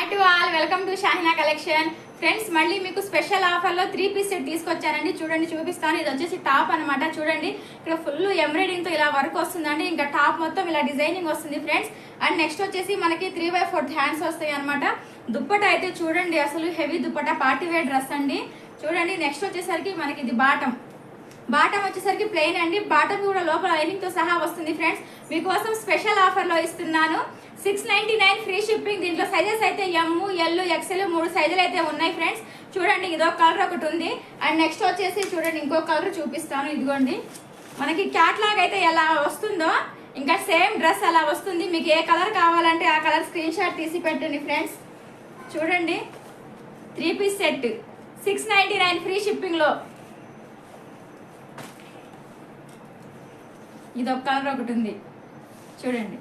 Hi to all, welcome to Shahina collection. Friends, మళ్ళీ మీకు special ఆఫర్లో 3 పీస్ సెట్ తీసుకొచ్చానండి. చూడండి, చూపిస్తాను. ఇది వచ్చేసి టాప్ అనమాట. చూడండి, ఇక్కడ ఫుల్ ఎంబ్రాయిడింగ్ తో ఇలా వర్క్ వస్తుందండి. ఇంకా టాప్ మొత్తం ఇలా డిజైనింగ్ వస్తుంది ఫ్రెండ్స్. అండ్ నెక్స్ట్ వచ్చేసి మనకి 3/4 హ్యాండ్స్ వస్తాయి అనమాట. దుప్పట అయితే చూడండి, అసలు హెవీ దుప్పట, పార్టీ వేర్ డ్రెస్ అండి. చూడండి, నెక్స్ట్ వచ్చేసరికి మనకి ఇది బాటం వచ్చేసరికి ప్లెయిన్ అండి. బాటం కూడా లోపల లైనింగ్ తో సహా వస్తుంది ఫ్రెండ్స్. మీకోసం స్పెషల్ ఆఫర్ లో ఇస్తున్నాను. 699 ఫ్రీ షిప్పింగ్. దీంట్లో సైజెస్ అయితే ఎమ్, ఎల్, ఎక్సెల్ 3 సైజులు అయితే ఉన్నాయి ఫ్రెండ్స్. చూడండి, ఇదో కలర్ ఒకటి ఉంది. అండ్ నెక్స్ట్ వచ్చేసి చూడండి, ఇంకో కలర్ చూపిస్తాను. ఇదిగోండి, మనకి క్యాట్లాగ్ అయితే ఎలా వస్తుందో ఇంకా సేమ్ డ్రెస్ అలా వస్తుంది. మీకు ఏ కలర్ కావాలంటే ఆ కలర్ స్క్రీన్ షాట్ తీసి పెట్టండి ఫ్రెండ్స్. చూడండి, 3 పీస్ సెట్ 699 ఫ్రీ షిప్పింగ్ లో. ఇదొక కలర్ ఒకటి ఉంది చూడండి.